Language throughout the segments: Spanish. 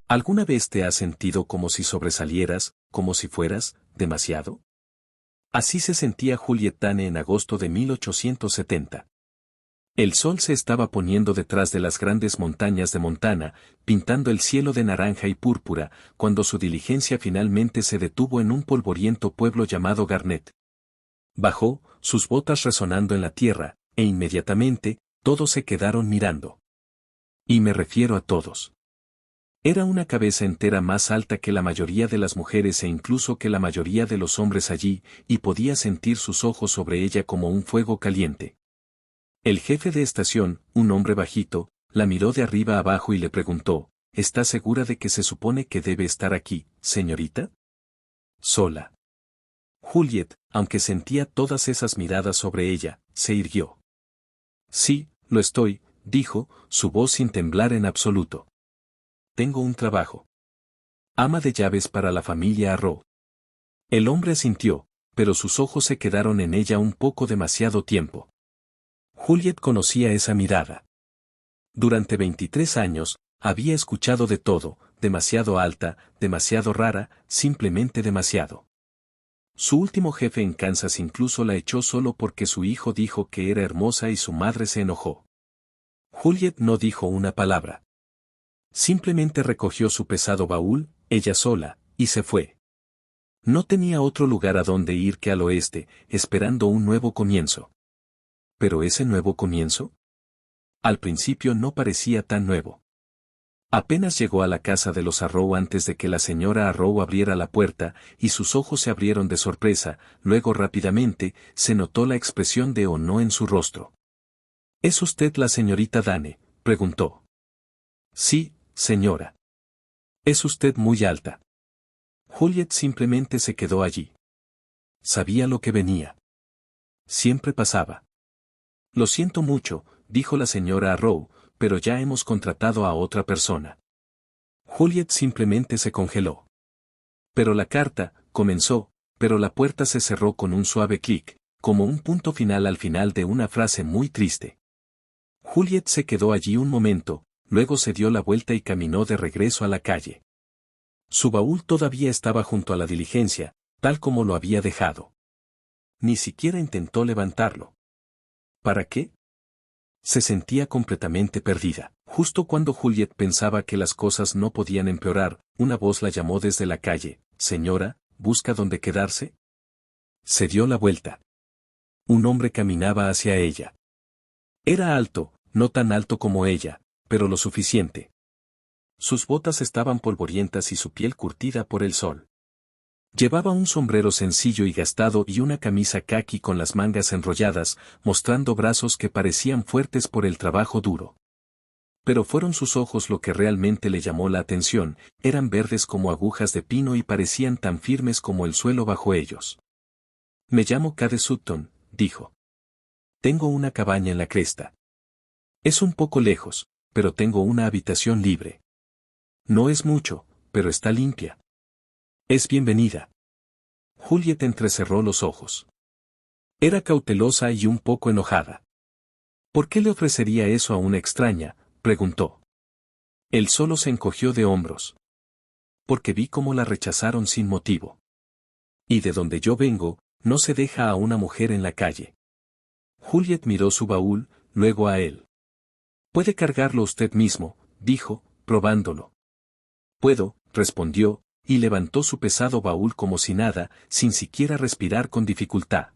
¿Alguna vez te has sentido como si sobresalieras, como si fueras, demasiado? Así se sentía Juliette Dane en agosto de 1870. El sol se estaba poniendo detrás de las grandes montañas de Montana, pintando el cielo de naranja y púrpura, cuando su diligencia finalmente se detuvo en un polvoriento pueblo llamado Garnett. Bajó, sus botas resonando en la tierra, e inmediatamente, todos se quedaron mirando. Y me refiero a todos. Era una cabeza entera más alta que la mayoría de las mujeres e incluso que la mayoría de los hombres allí, y podía sentir sus ojos sobre ella como un fuego caliente. El jefe de estación, un hombre bajito, la miró de arriba abajo y le preguntó, ¿está segura de que se supone que debe estar aquí, señorita? Sola. Juliette, aunque sentía todas esas miradas sobre ella, se irguió. Sí, lo estoy, dijo, su voz sin temblar en absoluto. Tengo un trabajo. Ama de llaves para la familia Arrow. El hombre asintió, pero sus ojos se quedaron en ella un poco demasiado tiempo. Juliette conocía esa mirada. Durante 23 años, había escuchado de todo, demasiado alta, demasiado rara, simplemente demasiado. Su último jefe en Kansas incluso la echó solo porque su hijo dijo que era hermosa y su madre se enojó. Juliette no dijo una palabra. Simplemente recogió su pesado baúl, ella sola, y se fue. No tenía otro lugar a donde ir que al oeste, esperando un nuevo comienzo. ¿Pero ese nuevo comienzo? Al principio no parecía tan nuevo. Apenas llegó a la casa de los Arrow antes de que la señora Arrow abriera la puerta, y sus ojos se abrieron de sorpresa, luego rápidamente, se notó la expresión de oh no en su rostro. ¿Es usted la señorita Dane?, preguntó. Sí, señora. Es usted muy alta. Juliette simplemente se quedó allí. Sabía lo que venía. Siempre pasaba. Lo siento mucho, dijo la señora Arrow, pero ya hemos contratado a otra persona. Juliette simplemente se congeló. Pero la carta, comenzó, pero la puerta se cerró con un suave clic, como un punto final al final de una frase muy triste. Juliette se quedó allí un momento, luego se dio la vuelta y caminó de regreso a la calle. Su baúl todavía estaba junto a la diligencia, tal como lo había dejado. Ni siquiera intentó levantarlo. ¿Para qué? Se sentía completamente perdida. Justo cuando Juliette pensaba que las cosas no podían empeorar, una voz la llamó desde la calle. Señora, ¿busca dónde quedarse? Se dio la vuelta. Un hombre caminaba hacia ella. Era alto, no tan alto como ella, pero lo suficiente. Sus botas estaban polvorientas y su piel curtida por el sol. Llevaba un sombrero sencillo y gastado y una camisa caqui con las mangas enrolladas, mostrando brazos que parecían fuertes por el trabajo duro. Pero fueron sus ojos lo que realmente le llamó la atención, eran verdes como agujas de pino y parecían tan firmes como el suelo bajo ellos. Me llamo Cade Sutton, dijo. Tengo una cabaña en la cresta. Es un poco lejos, pero tengo una habitación libre. No es mucho, pero está limpia. Es bienvenida. Juliette entrecerró los ojos. Era cautelosa y un poco enojada. ¿Por qué le ofrecería eso a una extraña?, preguntó. Él solo se encogió de hombros. Porque vi cómo la rechazaron sin motivo. Y de donde yo vengo, no se deja a una mujer en la calle. Juliette miró su baúl, luego a él. Puede cargarlo usted mismo, dijo, probándolo. Puedo, respondió, y levantó su pesado baúl como si nada, sin siquiera respirar con dificultad.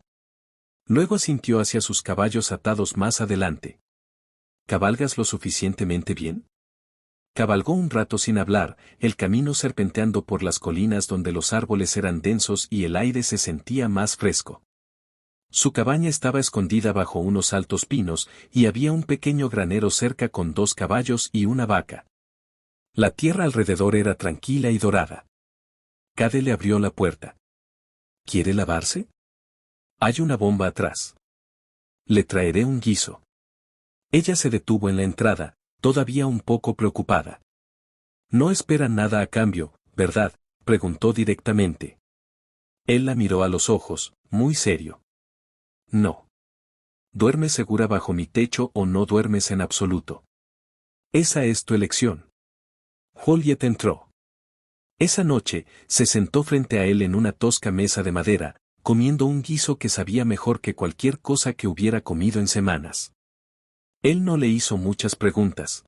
Luego asintió hacia sus caballos atados más adelante. ¿Cabalgas lo suficientemente bien? Cabalgó un rato sin hablar, el camino serpenteando por las colinas donde los árboles eran densos y el aire se sentía más fresco. Su cabaña estaba escondida bajo unos altos pinos, y había un pequeño granero cerca con 2 caballos y una vaca. La tierra alrededor era tranquila y dorada. Cade le abrió la puerta. ¿Quiere lavarse? Hay una bomba atrás. Le traeré un guiso. Ella se detuvo en la entrada, todavía un poco preocupada. No espera nada a cambio, ¿verdad?, preguntó directamente. Él la miró a los ojos, muy serio. No. ¿Duermes segura bajo mi techo o no duermes en absoluto? Esa es tu elección. Juliet entró. Esa noche, se sentó frente a él en una tosca mesa de madera, comiendo un guiso que sabía mejor que cualquier cosa que hubiera comido en semanas. Él no le hizo muchas preguntas.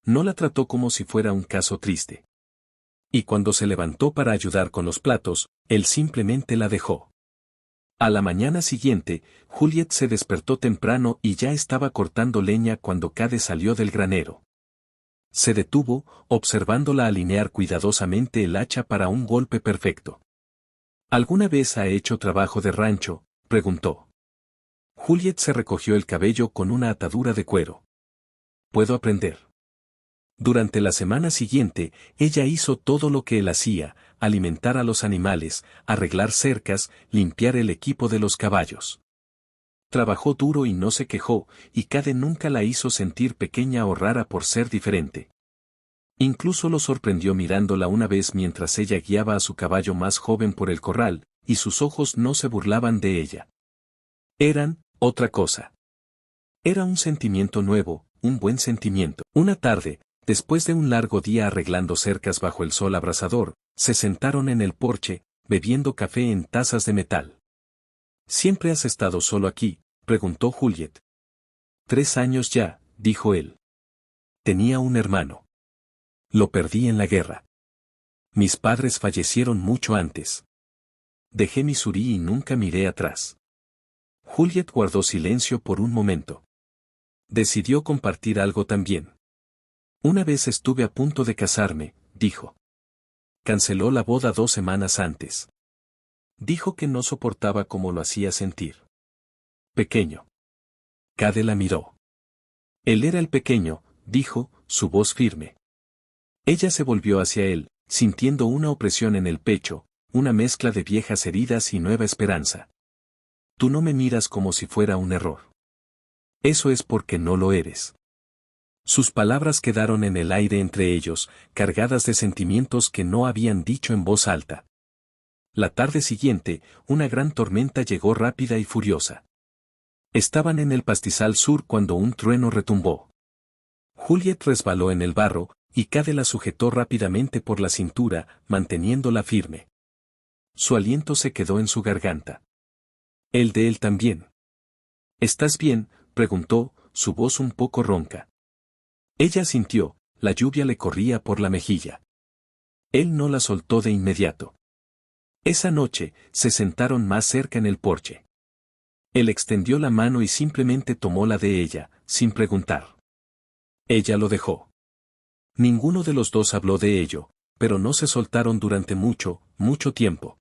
No la trató como si fuera un caso triste. Y cuando se levantó para ayudar con los platos, él simplemente la dejó. A la mañana siguiente, Juliet se despertó temprano y ya estaba cortando leña cuando Cade salió del granero. Se detuvo, observándola alinear cuidadosamente el hacha para un golpe perfecto. ¿Alguna vez ha hecho trabajo de rancho?, preguntó. Juliet se recogió el cabello con una atadura de cuero. Puedo aprender. Durante la semana siguiente, ella hizo todo lo que él hacía: alimentar a los animales, arreglar cercas, limpiar el equipo de los caballos. Trabajó duro y no se quejó, y Cade nunca la hizo sentir pequeña o rara por ser diferente. Incluso lo sorprendió mirándola una vez mientras ella guiaba a su caballo más joven por el corral, y sus ojos no se burlaban de ella. Eran otra cosa. Era un sentimiento nuevo, un buen sentimiento. Una tarde, después de un largo día arreglando cercas bajo el sol abrasador, se sentaron en el porche, bebiendo café en tazas de metal. ¿Siempre has estado solo aquí?, preguntó Juliet. 3 años ya, dijo él. Tenía un hermano. Lo perdí en la guerra. Mis padres fallecieron mucho antes. Dejé Missouri y nunca miré atrás. Juliet guardó silencio por un momento. Decidió compartir algo también. Una vez estuve a punto de casarme, dijo. Canceló la boda 2 semanas antes. Dijo que no soportaba cómo lo hacía sentir. Pequeño. Cade la miró. Él era el pequeño, dijo, su voz firme. Ella se volvió hacia él, sintiendo una opresión en el pecho, una mezcla de viejas heridas y nueva esperanza. Tú no me miras como si fuera un error. Eso es porque no lo eres. Sus palabras quedaron en el aire entre ellos, cargadas de sentimientos que no habían dicho en voz alta. La tarde siguiente, una gran tormenta llegó rápida y furiosa. Estaban en el pastizal sur cuando un trueno retumbó. Juliet resbaló en el barro, y Cade la sujetó rápidamente por la cintura, manteniéndola firme. Su aliento se quedó en su garganta. El de él también. ¿Estás bien?, preguntó, su voz un poco ronca. Ella sintió, la lluvia le corría por la mejilla. Él no la soltó de inmediato. Esa noche, se sentaron más cerca en el porche. Él extendió la mano y simplemente tomó la de ella, sin preguntar. Ella lo dejó. Ninguno de los dos habló de ello, pero no se soltaron durante mucho, mucho tiempo.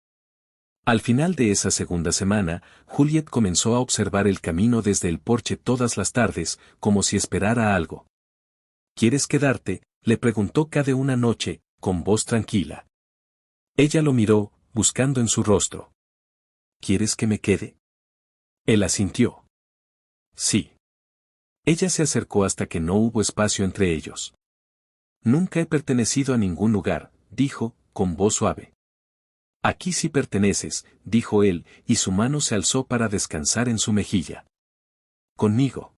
Al final de esa segunda semana, Juliet comenzó a observar el camino desde el porche todas las tardes, como si esperara algo. ¿Quieres quedarte?, le preguntó Cade una noche, con voz tranquila. Ella lo miró, buscando en su rostro. ¿Quieres que me quede? Él asintió. Sí. Ella se acercó hasta que no hubo espacio entre ellos. Nunca he pertenecido a ningún lugar, dijo, con voz suave. Aquí sí perteneces, dijo él, y su mano se alzó para descansar en su mejilla. Conmigo.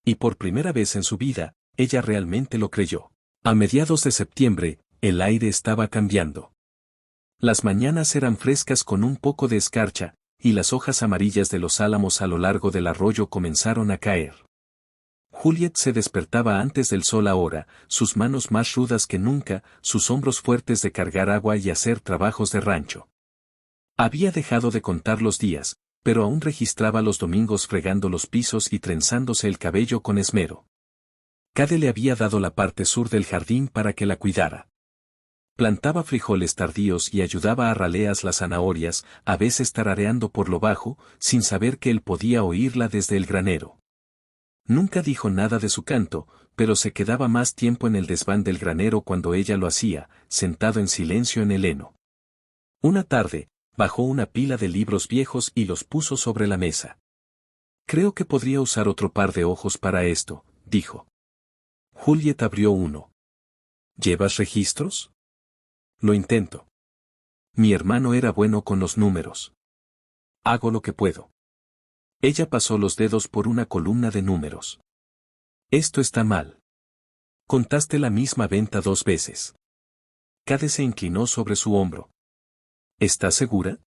Y por primera vez en su vida, ella realmente lo creyó. A mediados de septiembre, el aire estaba cambiando. Las mañanas eran frescas con un poco de escarcha, y las hojas amarillas de los álamos a lo largo del arroyo comenzaron a caer. Juliet se despertaba antes del sol ahora, sus manos más rudas que nunca, sus hombros fuertes de cargar agua y hacer trabajos de rancho. Había dejado de contar los días, pero aún registraba los domingos fregando los pisos y trenzándose el cabello con esmero. Cade le había dado la parte sur del jardín para que la cuidara. Plantaba frijoles tardíos y ayudaba a raleas las zanahorias, a veces tarareando por lo bajo, sin saber que él podía oírla desde el granero. Nunca dijo nada de su canto, pero se quedaba más tiempo en el desván del granero cuando ella lo hacía, sentado en silencio en el heno. Una tarde, bajó una pila de libros viejos y los puso sobre la mesa. Creo que podría usar otro par de ojos para esto, dijo. Juliet abrió uno. ¿Llevas registros? Lo intento. Mi hermano era bueno con los números. Hago lo que puedo. Ella pasó los dedos por una columna de números. Esto está mal. Contaste la misma venta 2 veces. Cade se inclinó sobre su hombro. ¿Estás segura?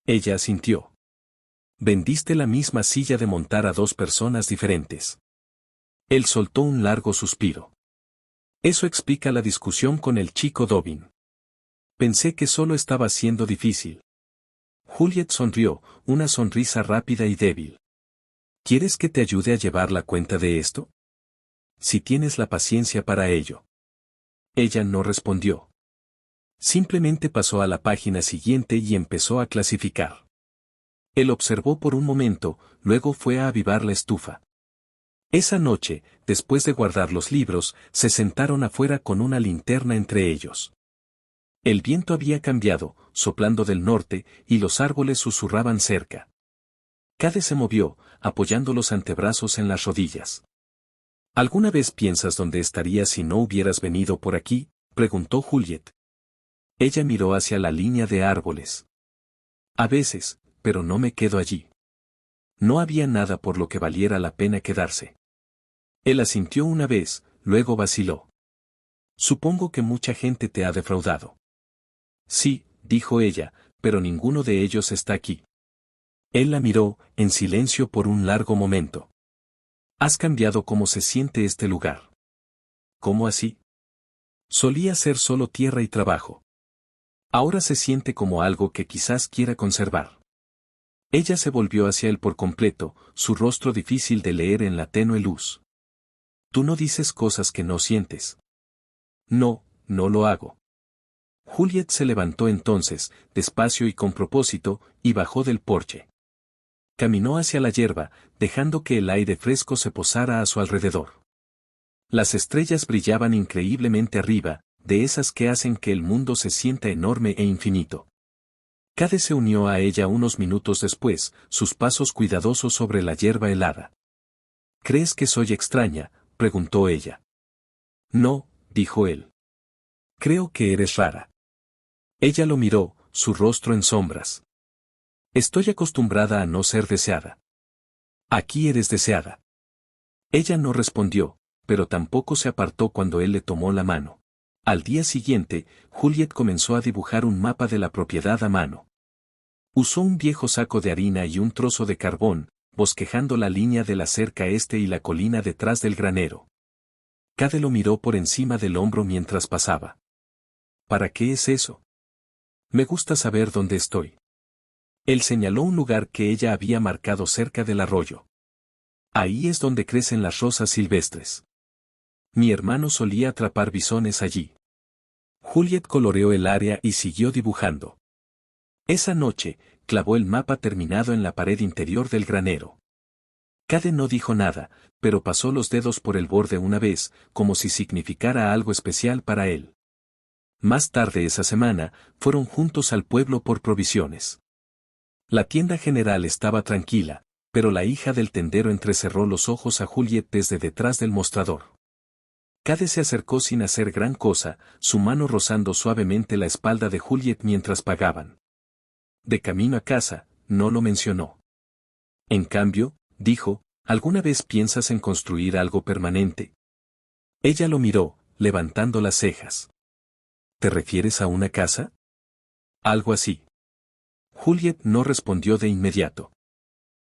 Ella asintió. Vendiste la misma silla de montar a 2 personas diferentes. Él soltó un largo suspiro. Eso explica la discusión con el chico Dobbin. Pensé que solo estaba siendo difícil. Juliet sonrió, una sonrisa rápida y débil. ¿Quieres que te ayude a llevar la cuenta de esto? Si tienes la paciencia para ello. Ella no respondió. Simplemente pasó a la página siguiente y empezó a clasificar. Él observó por un momento, luego fue a avivar la estufa. Esa noche, después de guardar los libros, se sentaron afuera con una linterna entre ellos. El viento había cambiado, soplando del norte, y los árboles susurraban cerca. Cade se movió, apoyando los antebrazos en las rodillas. ¿Alguna vez piensas dónde estarías si no hubieras venido por aquí?, preguntó Juliet. Ella miró hacia la línea de árboles. A veces, pero no me quedo allí. No había nada por lo que valiera la pena quedarse. Él asintió una vez, luego vaciló. Supongo que mucha gente te ha defraudado. Sí, dijo ella, pero ninguno de ellos está aquí. Él la miró, en silencio por un largo momento. Has cambiado cómo se siente este lugar. ¿Cómo así? Solía ser solo tierra y trabajo. Ahora se siente como algo que quizás quiera conservar. Ella se volvió hacia él por completo, su rostro difícil de leer en la tenue luz. Tú no dices cosas que no sientes. No, no lo hago. Juliet se levantó entonces, despacio y con propósito, y bajó del porche. Caminó hacia la hierba, dejando que el aire fresco se posara a su alrededor. Las estrellas brillaban increíblemente arriba, de esas que hacen que el mundo se sienta enorme e infinito. Cade se unió a ella unos minutos después, sus pasos cuidadosos sobre la hierba helada. ¿Crees que soy extraña?, preguntó ella. No, dijo él. Creo que eres rara. Ella lo miró, su rostro en sombras. Estoy acostumbrada a no ser deseada. Aquí eres deseada. Ella no respondió, pero tampoco se apartó cuando él le tomó la mano. Al día siguiente, Juliet comenzó a dibujar un mapa de la propiedad a mano. Usó un viejo saco de harina y un trozo de carbón, bosquejando la línea de la cerca este y la colina detrás del granero. Cade lo miró por encima del hombro mientras pasaba. ¿Para qué es eso? Me gusta saber dónde estoy. Él señaló un lugar que ella había marcado cerca del arroyo. Ahí es donde crecen las rosas silvestres. Mi hermano solía atrapar bisones allí. Juliet coloreó el área y siguió dibujando. Esa noche, clavó el mapa terminado en la pared interior del granero. Cade no dijo nada, pero pasó los dedos por el borde una vez, como si significara algo especial para él. Más tarde esa semana, fueron juntos al pueblo por provisiones. La tienda general estaba tranquila, pero la hija del tendero entrecerró los ojos a Juliet desde detrás del mostrador. Cade se acercó sin hacer gran cosa, su mano rozando suavemente la espalda de Juliet mientras pagaban. De camino a casa, no lo mencionó. En cambio, dijo, ¿alguna vez piensas en construir algo permanente? Ella lo miró, levantando las cejas. ¿Te refieres a una casa? Algo así. Juliet no respondió de inmediato.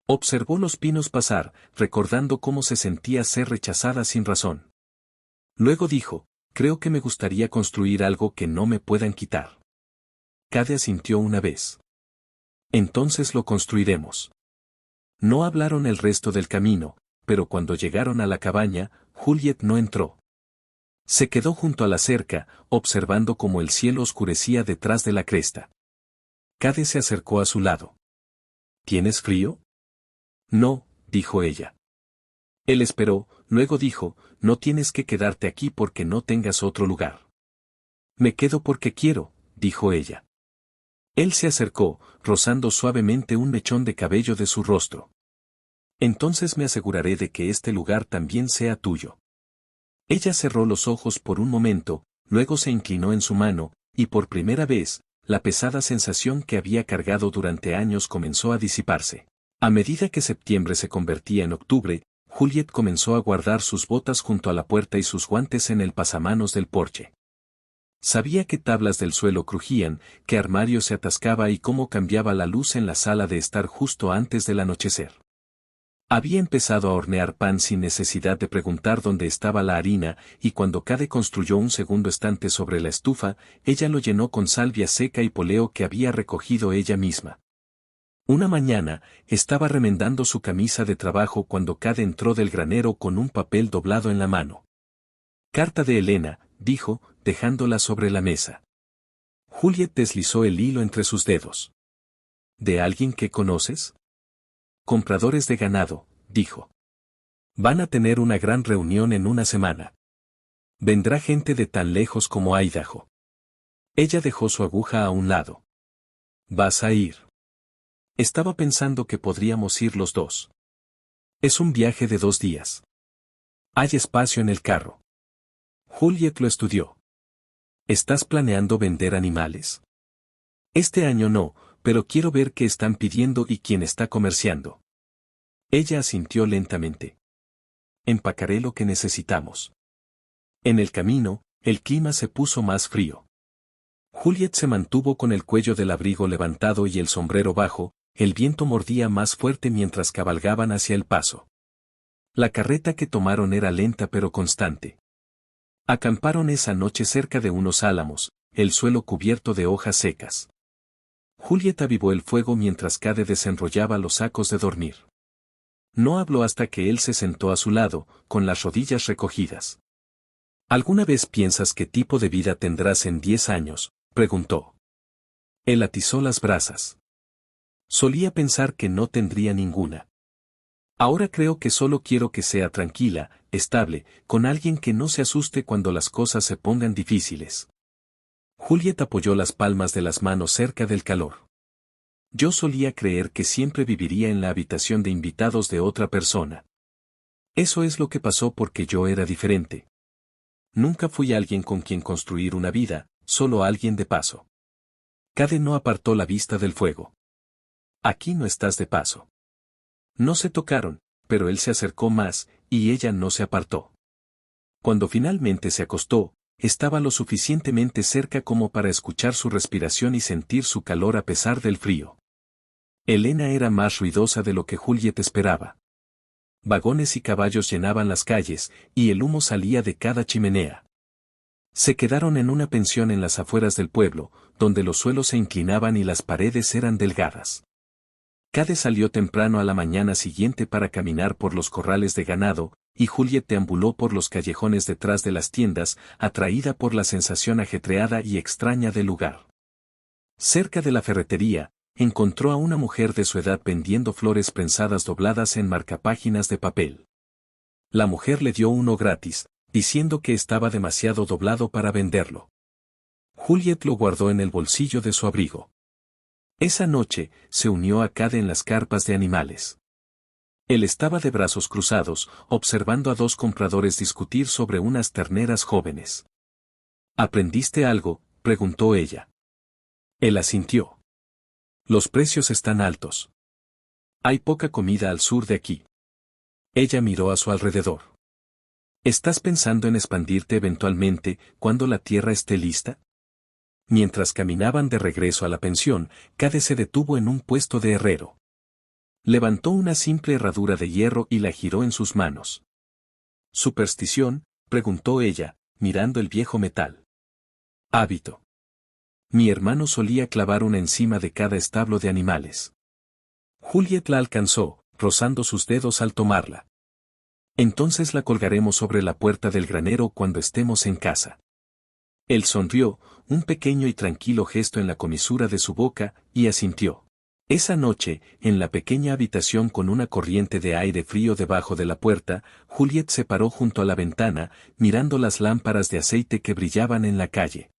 Observó los pinos pasar, recordando cómo se sentía ser rechazada sin razón. Luego dijo, creo que me gustaría construir algo que no me puedan quitar. Cade asintió una vez. Entonces lo construiremos. No hablaron el resto del camino, pero cuando llegaron a la cabaña, Juliet no entró. Se quedó junto a la cerca, observando cómo el cielo oscurecía detrás de la cresta. Cade se acercó a su lado. ¿Tienes frío? No, dijo ella. Él esperó, luego dijo, no tienes que quedarte aquí porque no tengas otro lugar. Me quedo porque quiero, dijo ella. Él se acercó, rozando suavemente un mechón de cabello de su rostro. Entonces me aseguraré de que este lugar también sea tuyo. Ella cerró los ojos por un momento, luego se inclinó en su mano, y por primera vez, la pesada sensación que había cargado durante años comenzó a disiparse. A medida que septiembre se convertía en octubre, Juliet comenzó a guardar sus botas junto a la puerta y sus guantes en el pasamanos del porche. Sabía que tablas del suelo crujían, que armario se atascaba y cómo cambiaba la luz en la sala de estar justo antes del anochecer. Había empezado a hornear pan sin necesidad de preguntar dónde estaba la harina, y cuando Cade construyó un segundo estante sobre la estufa, ella lo llenó con salvia seca y poleo que había recogido ella misma. Una mañana, estaba remendando su camisa de trabajo cuando Cade entró del granero con un papel doblado en la mano. «Carta de Elena», dijo, dejándola sobre la mesa. Juliet deslizó el hilo entre sus dedos. «¿De alguien que conoces?» «Compradores de ganado», dijo. «Van a tener una gran reunión en una semana. Vendrá gente de tan lejos como Idaho». Ella dejó su aguja a un lado. «¿Vas a ir?» «Estaba pensando que podríamos ir los dos. Es un viaje de 2 días. Hay espacio en el carro». Juliet lo estudió. «¿Estás planeando vender animales?» «Este año no, pero quiero ver qué están pidiendo y quién está comerciando». Ella asintió lentamente. «Empacaré lo que necesitamos». En el camino, el clima se puso más frío. Juliet se mantuvo con el cuello del abrigo levantado y el sombrero bajo, el viento mordía más fuerte mientras cabalgaban hacia el paso. La carreta que tomaron era lenta pero constante. Acamparon esa noche cerca de unos álamos, el suelo cubierto de hojas secas. Juliet avivó el fuego mientras Cade desenrollaba los sacos de dormir. No habló hasta que él se sentó a su lado, con las rodillas recogidas. «¿Alguna vez piensas qué tipo de vida tendrás en 10 años?» preguntó. Él atizó las brasas. «Solía pensar que no tendría ninguna. Ahora creo que solo quiero que sea tranquila, estable, con alguien que no se asuste cuando las cosas se pongan difíciles». Juliet apoyó las palmas de las manos cerca del calor. «Yo solía creer que siempre viviría en la habitación de invitados de otra persona. Eso es lo que pasó porque yo era diferente. Nunca fui alguien con quien construir una vida, solo alguien de paso». Cade no apartó la vista del fuego. «Aquí no estás de paso». No se tocaron, pero él se acercó más, y ella no se apartó. Cuando finalmente se acostó, estaba lo suficientemente cerca como para escuchar su respiración y sentir su calor a pesar del frío. Elena era más ruidosa de lo que Juliet esperaba. Vagones y caballos llenaban las calles, y el humo salía de cada chimenea. Se quedaron en una pensión en las afueras del pueblo, donde los suelos se inclinaban y las paredes eran delgadas. Cade salió temprano a la mañana siguiente para caminar por los corrales de ganado, y Juliet deambuló por los callejones detrás de las tiendas, atraída por la sensación ajetreada y extraña del lugar. Cerca de la ferretería, encontró a una mujer de su edad vendiendo flores prensadas dobladas en marcapáginas de papel. La mujer le dio uno gratis, diciendo que estaba demasiado doblado para venderlo. Juliet lo guardó en el bolsillo de su abrigo. Esa noche, se unió a Cade en las carpas de animales. Él estaba de brazos cruzados, observando a 2 compradores discutir sobre unas terneras jóvenes. «¿Aprendiste algo?», preguntó ella. Él asintió. «Los precios están altos. Hay poca comida al sur de aquí». Ella miró a su alrededor. «¿Estás pensando en expandirte eventualmente, cuando la tierra esté lista?». Mientras caminaban de regreso a la pensión, Cade se detuvo en un puesto de herrero. Levantó una simple herradura de hierro y la giró en sus manos. «¿Superstición?», preguntó ella, mirando el viejo metal. «Hábito. Mi hermano solía clavar una encima de cada establo de animales». Juliet la alcanzó, rozando sus dedos al tomarla. «Entonces la colgaremos sobre la puerta del granero cuando estemos en casa». Él sonrió, un pequeño y tranquilo gesto en la comisura de su boca, y asintió. Esa noche, en la pequeña habitación con una corriente de aire frío debajo de la puerta, Juliet se paró junto a la ventana, mirando las lámparas de aceite que brillaban en la calle.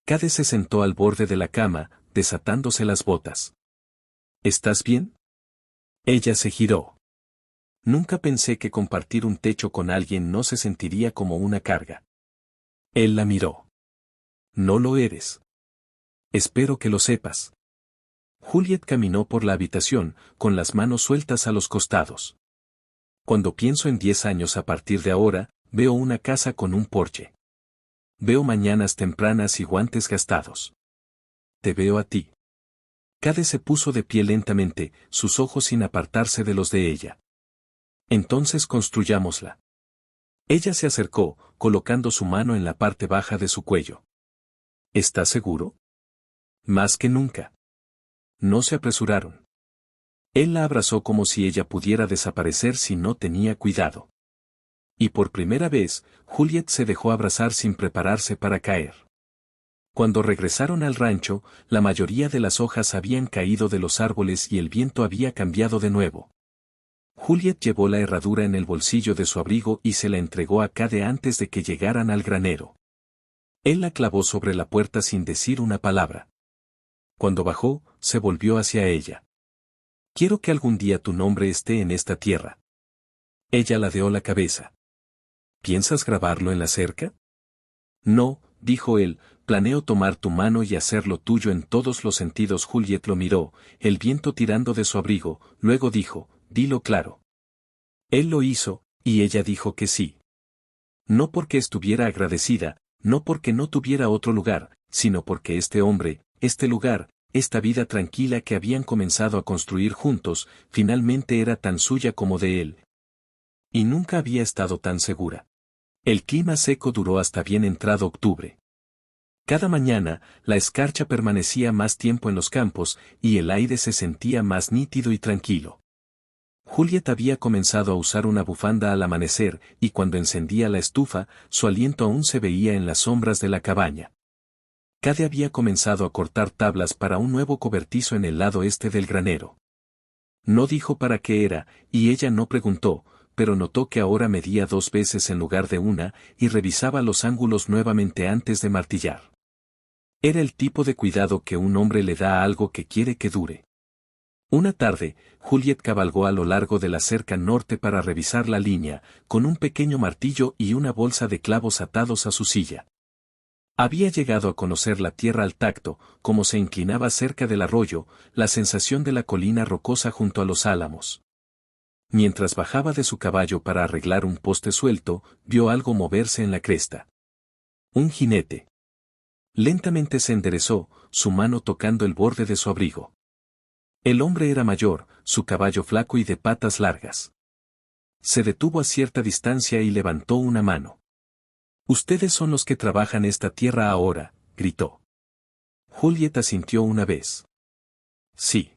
Cade se sentó al borde de la cama, desatándose las botas. «¿Estás bien?». Ella se giró. «Nunca pensé que compartir un techo con alguien no se sentiría como una carga». Él la miró. «No lo eres. Espero que lo sepas». Juliet caminó por la habitación, con las manos sueltas a los costados. Cuando pienso en 10 años a partir de ahora, veo una casa con un porche. Veo mañanas tempranas y guantes gastados. Te veo a ti. Cade se puso de pie lentamente, sus ojos sin apartarse de los de ella. Entonces construyámosla. Ella se acercó, colocando su mano en la parte baja de su cuello. ¿Estás seguro? Más que nunca. No se apresuraron. Él la abrazó como si ella pudiera desaparecer si no tenía cuidado. Y por primera vez, Juliet se dejó abrazar sin prepararse para caer. Cuando regresaron al rancho, la mayoría de las hojas habían caído de los árboles y el viento había cambiado de nuevo. Juliet llevó la herradura en el bolsillo de su abrigo y se la entregó a Cade antes de que llegaran al granero. Él la clavó sobre la puerta sin decir una palabra. Cuando bajó, se volvió hacia ella. Quiero que algún día tu nombre esté en esta tierra. Ella ladeó la cabeza. ¿Piensas grabarlo en la cerca? No, dijo él, planeo tomar tu mano y hacerlo tuyo en todos los sentidos. Juliet lo miró, el viento tirando de su abrigo, luego dijo, dilo claro. Él lo hizo, y ella dijo que sí. No porque estuviera agradecida, no porque no tuviera otro lugar, sino porque este hombre, este lugar, esta vida tranquila que habían comenzado a construir juntos, finalmente era tan suya como de él. Y nunca había estado tan segura. El clima seco duró hasta bien entrado octubre. Cada mañana, la escarcha permanecía más tiempo en los campos, y el aire se sentía más nítido y tranquilo. Juliet había comenzado a usar una bufanda al amanecer, y cuando encendía la estufa, su aliento aún se veía en las sombras de la cabaña. Cade había comenzado a cortar tablas para un nuevo cobertizo en el lado este del granero. No dijo para qué era, y ella no preguntó, pero notó que ahora medía 2 veces en lugar de una, y revisaba los ángulos nuevamente antes de martillar. Era el tipo de cuidado que un hombre le da a algo que quiere que dure. Una tarde, Juliet cabalgó a lo largo de la cerca norte para revisar la línea, con un pequeño martillo y una bolsa de clavos atados a su silla. Había llegado a conocer la tierra al tacto, como se inclinaba cerca del arroyo, la sensación de la colina rocosa junto a los álamos. Mientras bajaba de su caballo para arreglar un poste suelto, vio algo moverse en la cresta. Un jinete. Lentamente se enderezó, su mano tocando el borde de su abrigo. El hombre era mayor, su caballo flaco y de patas largas. Se detuvo a cierta distancia y levantó una mano. «Ustedes son los que trabajan esta tierra ahora», gritó. Juliet asintió una vez. «Sí».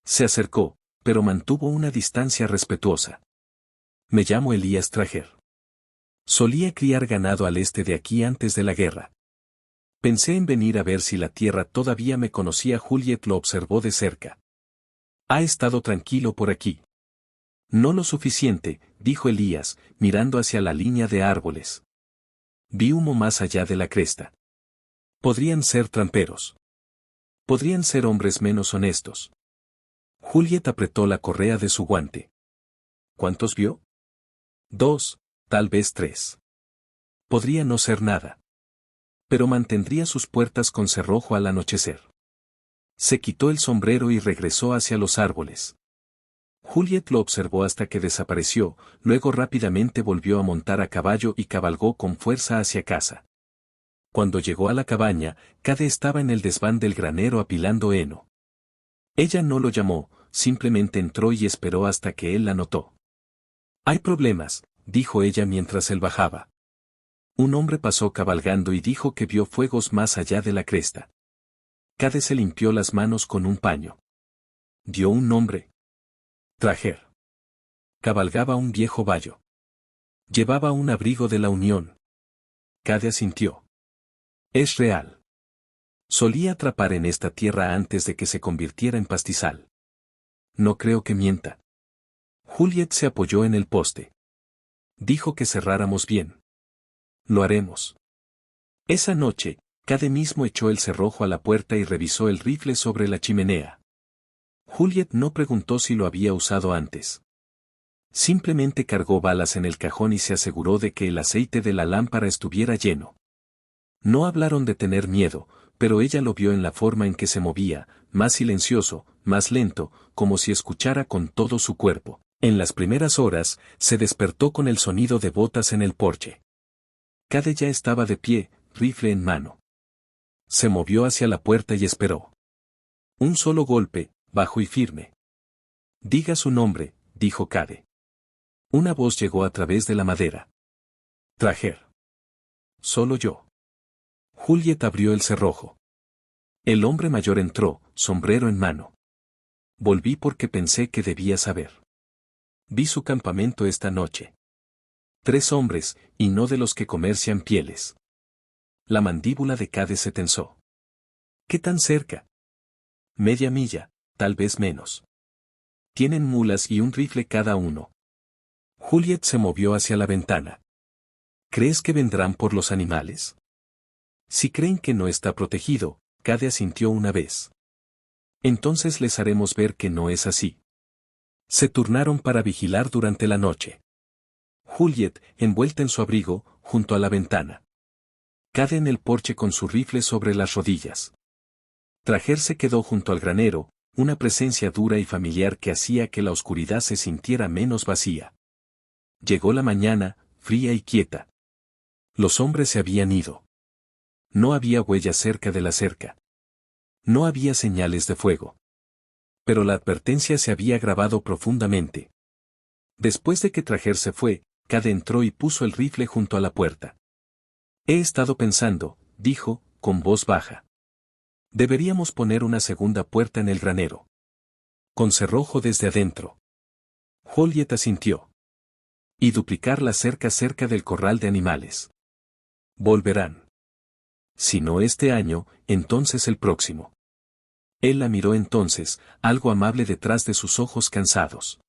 Se acercó, pero mantuvo una distancia respetuosa. «Me llamo Elías Trager. Solía criar ganado al este de aquí antes de la guerra. Pensé en venir a ver si la tierra todavía me conocía». Juliet lo observó de cerca. «Ha estado tranquilo por aquí». «No lo suficiente», dijo Elías, mirando hacia la línea de árboles. «Vi humo más allá de la cresta. Podrían ser tramperos. Podrían ser hombres menos honestos». Juliet apretó la correa de su guante. «¿Cuántos vio?» «2, tal vez 3. Podría no ser nada. Pero mantendría sus puertas con cerrojo al anochecer». Se quitó el sombrero y regresó hacia los árboles. Juliet lo observó hasta que desapareció, luego rápidamente volvió a montar a caballo y cabalgó con fuerza hacia casa. Cuando llegó a la cabaña, Cade estaba en el desván del granero apilando heno. Ella no lo llamó, simplemente entró y esperó hasta que él la notó. «Hay problemas», dijo ella mientras él bajaba. Un hombre pasó cabalgando y dijo que vio fuegos más allá de la cresta. Cade se limpió las manos con un paño. «¿Dio un nombre?» «Trager». Cabalgaba un viejo bayo. Llevaba un abrigo de la Unión. Cade asintió. «Es real. Solía atrapar en esta tierra antes de que se convirtiera en pastizal. No creo que mienta». Juliet se apoyó en el poste. Dijo que cerráramos bien. «Lo haremos». Esa noche, Cade mismo echó el cerrojo a la puerta y revisó el rifle sobre la chimenea. Juliet no preguntó si lo había usado antes. Simplemente cargó balas en el cajón y se aseguró de que el aceite de la lámpara estuviera lleno. No hablaron de tener miedo, pero ella lo vio en la forma en que se movía, más silencioso, más lento, como si escuchara con todo su cuerpo. En las primeras horas, se despertó con el sonido de botas en el porche. Cade ya estaba de pie, rifle en mano. Se movió hacia la puerta y esperó. Un solo golpe, bajo y firme. Diga su nombre, dijo Cade. Una voz llegó a través de la madera. Trajer. Solo yo. Juliet abrió el cerrojo. El hombre mayor entró, sombrero en mano. Volví porque pensé que debía saber. Vi su campamento esta noche. 3 hombres, y no de los que comercian pieles. La mandíbula de Cade se tensó. ¿Qué tan cerca? Media milla, tal vez menos. Tienen mulas y un rifle cada uno. Juliet se movió hacia la ventana. ¿Crees que vendrán por los animales? Si creen que no está protegido, Cade asintió una vez. Entonces les haremos ver que no es así. Se turnaron para vigilar durante la noche. Juliet, envuelta en su abrigo, junto a la ventana. Cade en el porche con su rifle sobre las rodillas. Trajer se quedó junto al granero, una presencia dura y familiar que hacía que la oscuridad se sintiera menos vacía. Llegó la mañana, fría y quieta. Los hombres se habían ido. No había huellas cerca de la cerca. No había señales de fuego. Pero la advertencia se había grabado profundamente. Después de que Trajer se fue, Cade entró y puso el rifle junto a la puerta. He estado pensando, dijo, con voz baja. Deberíamos poner una segunda puerta en el granero. Con cerrojo desde adentro. Juliet asintió. Y duplicar la cerca cerca del corral de animales. Volverán. Si no este año, entonces el próximo. Él la miró entonces, algo amable detrás de sus ojos cansados.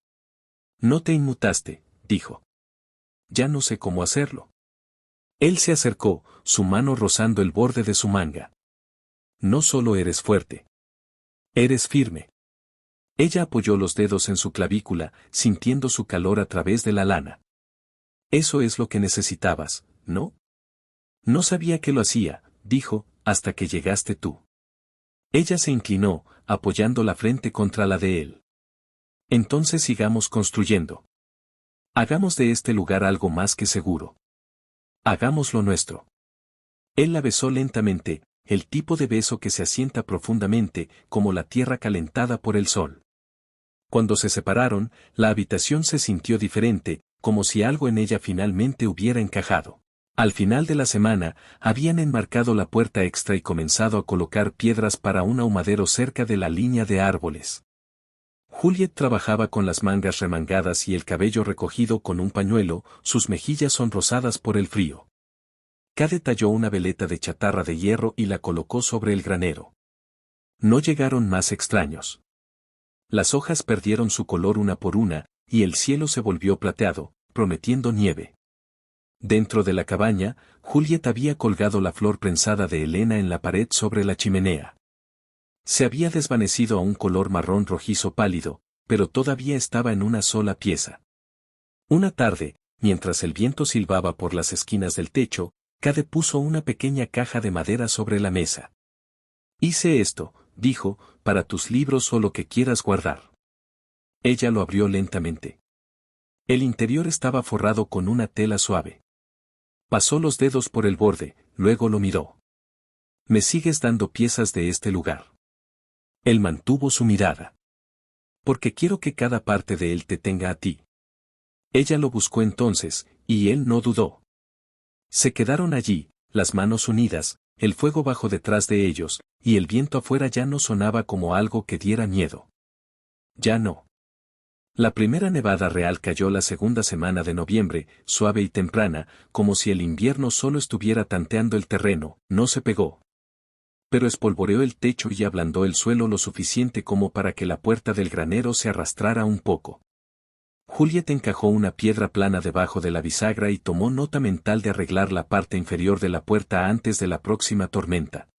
No te inmutaste, dijo. Ya no sé cómo hacerlo. Él se acercó, su mano rozando el borde de su manga. No solo eres fuerte. Eres firme. Ella apoyó los dedos en su clavícula, sintiendo su calor a través de la lana. Eso es lo que necesitabas, ¿no? No sabía que lo hacía, dijo, hasta que llegaste tú. Ella se inclinó, apoyando la frente contra la de él. Entonces sigamos construyendo. Hagamos de este lugar algo más que seguro. Hagamos lo nuestro. Él la besó lentamente, el tipo de beso que se asienta profundamente, como la tierra calentada por el sol. Cuando se separaron, la habitación se sintió diferente, como si algo en ella finalmente hubiera encajado. Al final de la semana, habían enmarcado la puerta extra y comenzado a colocar piedras para un ahumadero cerca de la línea de árboles. Juliet trabajaba con las mangas remangadas y el cabello recogido con un pañuelo, sus mejillas sonrosadas por el frío. Cade talló una veleta de chatarra de hierro y la colocó sobre el granero. No llegaron más extraños. Las hojas perdieron su color una por una, y el cielo se volvió plateado, prometiendo nieve. Dentro de la cabaña, Juliet había colgado la flor prensada de Helena en la pared sobre la chimenea. Se había desvanecido a un color marrón rojizo pálido, pero todavía estaba en una sola pieza. Una tarde, mientras el viento silbaba por las esquinas del techo, Cade puso una pequeña caja de madera sobre la mesa. Hice esto, dijo, para tus libros o lo que quieras guardar. Ella lo abrió lentamente. El interior estaba forrado con una tela suave. Pasó los dedos por el borde, luego lo miró. Me sigues dando piezas de este lugar. Él mantuvo su mirada. Porque quiero que cada parte de él te tenga a ti. Ella lo buscó entonces, y él no dudó. Se quedaron allí, las manos unidas, el fuego bajo detrás de ellos, y el viento afuera ya no sonaba como algo que diera miedo. Ya no. La primera nevada real cayó la segunda semana de noviembre, suave y temprana, como si el invierno solo estuviera tanteando el terreno, no se pegó. Pero espolvoreó el techo y ablandó el suelo lo suficiente como para que la puerta del granero se arrastrara un poco. Juliet encajó una piedra plana debajo de la bisagra y tomó nota mental de arreglar la parte inferior de la puerta antes de la próxima tormenta.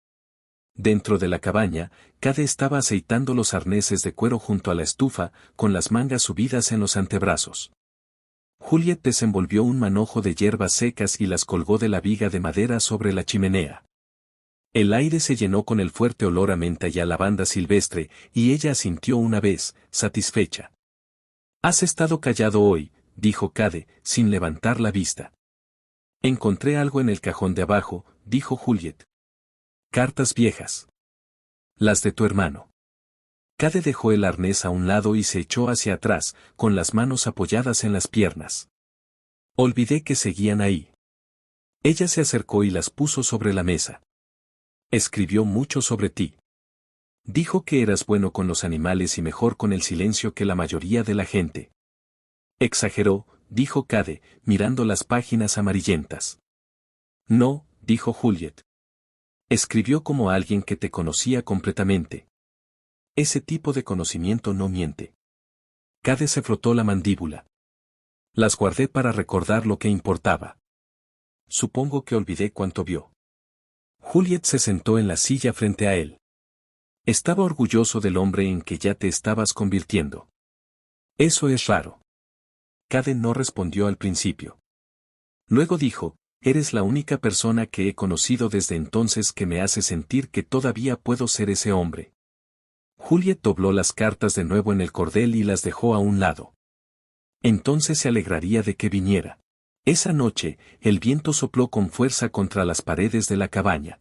Dentro de la cabaña, Cade estaba aceitando los arneses de cuero junto a la estufa, con las mangas subidas en los antebrazos. Juliet desenvolvió un manojo de hierbas secas y las colgó de la viga de madera sobre la chimenea. El aire se llenó con el fuerte olor a menta y a lavanda silvestre, y ella asintió una vez, satisfecha. Has estado callado hoy, dijo Cade, sin levantar la vista. Encontré algo en el cajón de abajo, dijo Juliet. Cartas viejas. Las de tu hermano. Cade dejó el arnés a un lado y se echó hacia atrás, con las manos apoyadas en las piernas. Olvidé que seguían ahí. Ella se acercó y las puso sobre la mesa. Escribió mucho sobre ti. Dijo que eras bueno con los animales y mejor con el silencio que la mayoría de la gente. Exageró, dijo Cade, mirando las páginas amarillentas. No, dijo Juliet. Escribió como alguien que te conocía completamente. Ese tipo de conocimiento no miente. Cade se frotó la mandíbula. Las guardé para recordar lo que importaba. Supongo que olvidé cuánto vio. Juliet se sentó en la silla frente a él. Estaba orgulloso del hombre en que ya te estabas convirtiendo. Eso es raro. Cade no respondió al principio. Luego dijo, eres la única persona que he conocido desde entonces que me hace sentir que todavía puedo ser ese hombre. Juliet dobló las cartas de nuevo en el cordel y las dejó a un lado. Entonces se alegraría de que viniera. Esa noche, el viento sopló con fuerza contra las paredes de la cabaña.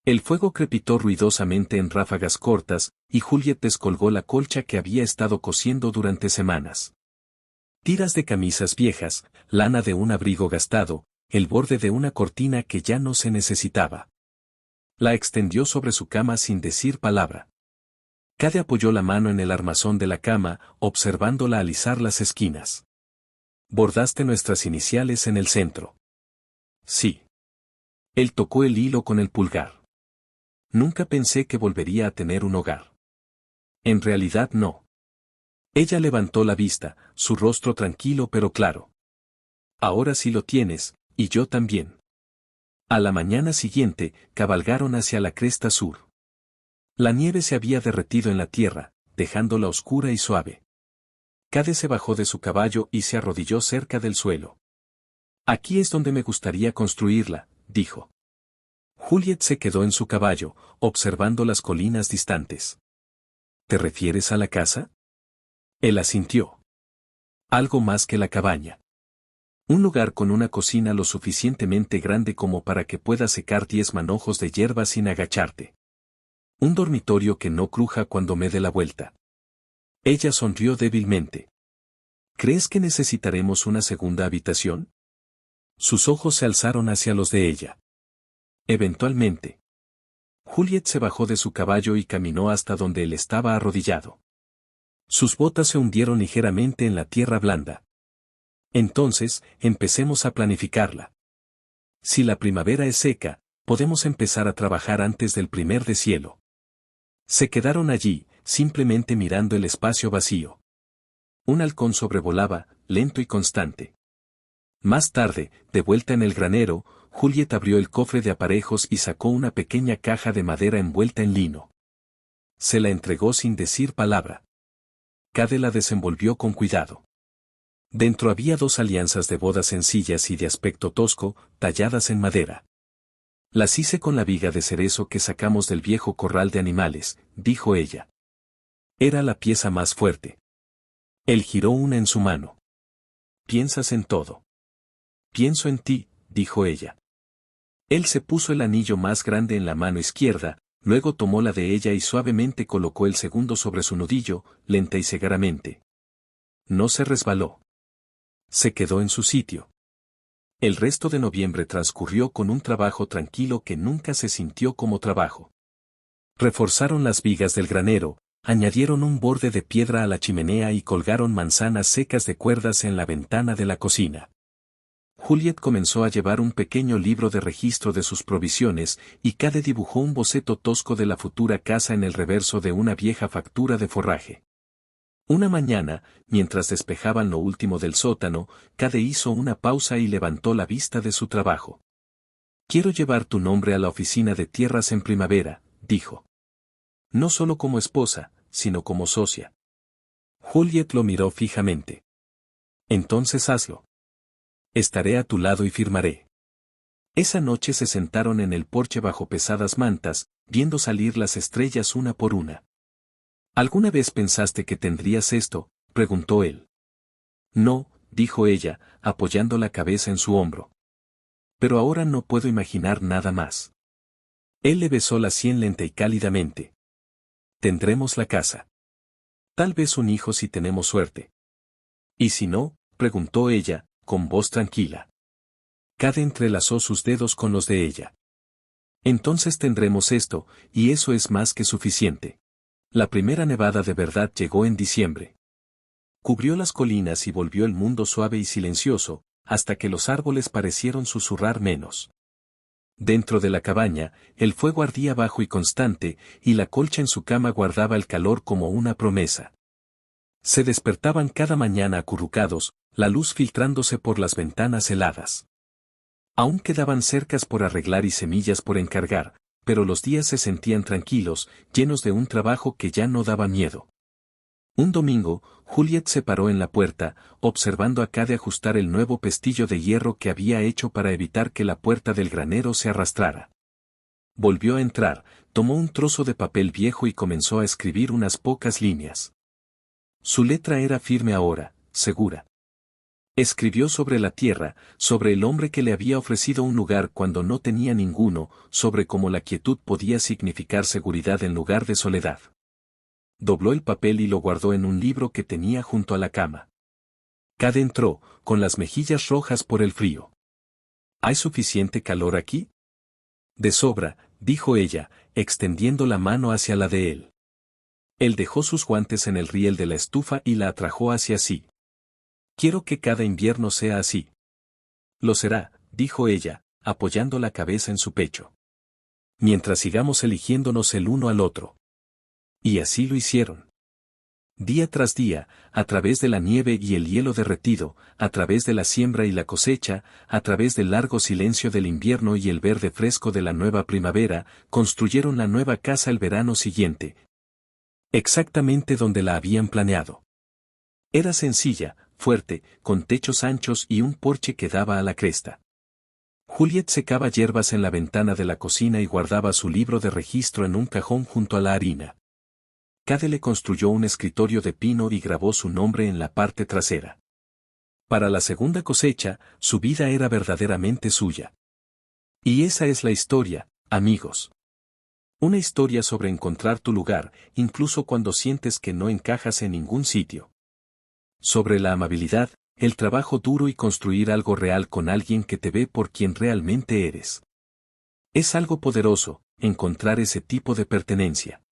El fuego crepitó ruidosamente en ráfagas cortas, y Juliet descolgó la colcha que había estado cosiendo durante semanas. Tiras de camisas viejas, lana de un abrigo gastado, el borde de una cortina que ya no se necesitaba. La extendió sobre su cama sin decir palabra. Cade apoyó la mano en el armazón de la cama, observándola alisar las esquinas. Bordaste nuestras iniciales en el centro. Sí. Él tocó el hilo con el pulgar. Nunca pensé que volvería a tener un hogar. En realidad no. Ella levantó la vista, su rostro tranquilo pero claro. Ahora sí lo tienes, y yo también. A la mañana siguiente, cabalgaron hacia la cresta sur. La nieve se había derretido en la tierra, dejándola oscura y suave. Cade se bajó de su caballo y se arrodilló cerca del suelo. Aquí es donde me gustaría construirla, dijo. Juliet se quedó en su caballo, observando las colinas distantes. ¿Te refieres a la casa? Él asintió. Algo más que la cabaña. Un lugar con una cocina lo suficientemente grande como para que puedas secar 10 manojos de hierba sin agacharte. Un dormitorio que no cruja cuando me dé la vuelta. Ella sonrió débilmente. ¿Crees que necesitaremos una segunda habitación? Sus ojos se alzaron hacia los de ella. Eventualmente. Juliet se bajó de su caballo y caminó hasta donde él estaba arrodillado. Sus botas se hundieron ligeramente en la tierra blanda. Entonces, empecemos a planificarla. Si la primavera es seca, podemos empezar a trabajar antes del primer deshielo. Se quedaron allí, simplemente mirando el espacio vacío. Un halcón sobrevolaba, lento y constante. Más tarde, de vuelta en el granero, Juliet abrió el cofre de aparejos y sacó una pequeña caja de madera envuelta en lino. Se la entregó sin decir palabra. Cade la desenvolvió con cuidado. Dentro había 2 alianzas de boda sencillas y de aspecto tosco, talladas en madera. Las hice con la viga de cerezo que sacamos del viejo corral de animales, dijo ella. Era la pieza más fuerte. Él giró una en su mano. Piensas en todo. Pienso en ti, dijo ella. Él se puso el anillo más grande en la mano izquierda, luego tomó la de ella y suavemente colocó el segundo sobre su nudillo, lenta y segaramente. No se resbaló. Se quedó en su sitio. El resto de noviembre transcurrió con un trabajo tranquilo que nunca se sintió como trabajo. Reforzaron las vigas del granero, añadieron un borde de piedra a la chimenea y colgaron manzanas secas de cuerdas en la ventana de la cocina. Juliet comenzó a llevar un pequeño libro de registro de sus provisiones, y Cade dibujó un boceto tosco de la futura casa en el reverso de una vieja factura de forraje. Una mañana, mientras despejaban lo último del sótano, Cade hizo una pausa y levantó la vista de su trabajo. Quiero llevar tu nombre a la oficina de tierras en primavera, dijo. No solo como esposa, sino como socia. Juliet lo miró fijamente. Entonces hazlo. Estaré a tu lado y firmaré. Esa noche se sentaron en el porche bajo pesadas mantas, viendo salir las estrellas una por una. ¿Alguna vez pensaste que tendrías esto?, preguntó él. No, dijo ella, apoyando la cabeza en su hombro. Pero ahora no puedo imaginar nada más. Él le besó la sien lenta y cálidamente. Tendremos la casa. Tal vez un hijo si tenemos suerte. ¿Y si no? Preguntó ella, con voz tranquila. Cade entrelazó sus dedos con los de ella. Entonces tendremos esto, y eso es más que suficiente. La primera nevada de verdad llegó en diciembre. Cubrió las colinas y volvió el mundo suave y silencioso, hasta que los árboles parecieron susurrar menos. Dentro de la cabaña, el fuego ardía bajo y constante, y la colcha en su cama guardaba el calor como una promesa. Se despertaban cada mañana acurrucados, la luz filtrándose por las ventanas heladas. Aún quedaban cercas por arreglar y semillas por encargar, pero los días se sentían tranquilos, llenos de un trabajo que ya no daba miedo. Un domingo, Juliet se paró en la puerta, observando a Cade ajustar el nuevo pestillo de hierro que había hecho para evitar que la puerta del granero se arrastrara. Volvió a entrar, tomó un trozo de papel viejo y comenzó a escribir unas pocas líneas. Su letra era firme ahora, segura. Escribió sobre la tierra, sobre el hombre que le había ofrecido un lugar cuando no tenía ninguno, sobre cómo la quietud podía significar seguridad en lugar de soledad. Dobló el papel y lo guardó en un libro que tenía junto a la cama. Cade entró, con las mejillas rojas por el frío. ¿Hay suficiente calor aquí? De sobra, dijo ella, extendiendo la mano hacia la de él. Él dejó sus guantes en el riel de la estufa y la atrajo hacia sí. Quiero que cada invierno sea así. Lo será, dijo ella, apoyando la cabeza en su pecho. Mientras sigamos eligiéndonos el uno al otro. Y así lo hicieron. Día tras día, a través de la nieve y el hielo derretido, a través de la siembra y la cosecha, a través del largo silencio del invierno y el verde fresco de la nueva primavera, construyeron la nueva casa el verano siguiente. Exactamente donde la habían planeado. Era sencilla, fuerte, con techos anchos y un porche que daba a la cresta. Juliet secaba hierbas en la ventana de la cocina y guardaba su libro de registro en un cajón junto a la harina. Cade le construyó un escritorio de pino y grabó su nombre en la parte trasera. Para la segunda cosecha, su vida era verdaderamente suya. Y esa es la historia, amigos. Una historia sobre encontrar tu lugar, incluso cuando sientes que no encajas en ningún sitio. Sobre la amabilidad, el trabajo duro y construir algo real con alguien que te ve por quien realmente eres. Es algo poderoso, encontrar ese tipo de pertenencia.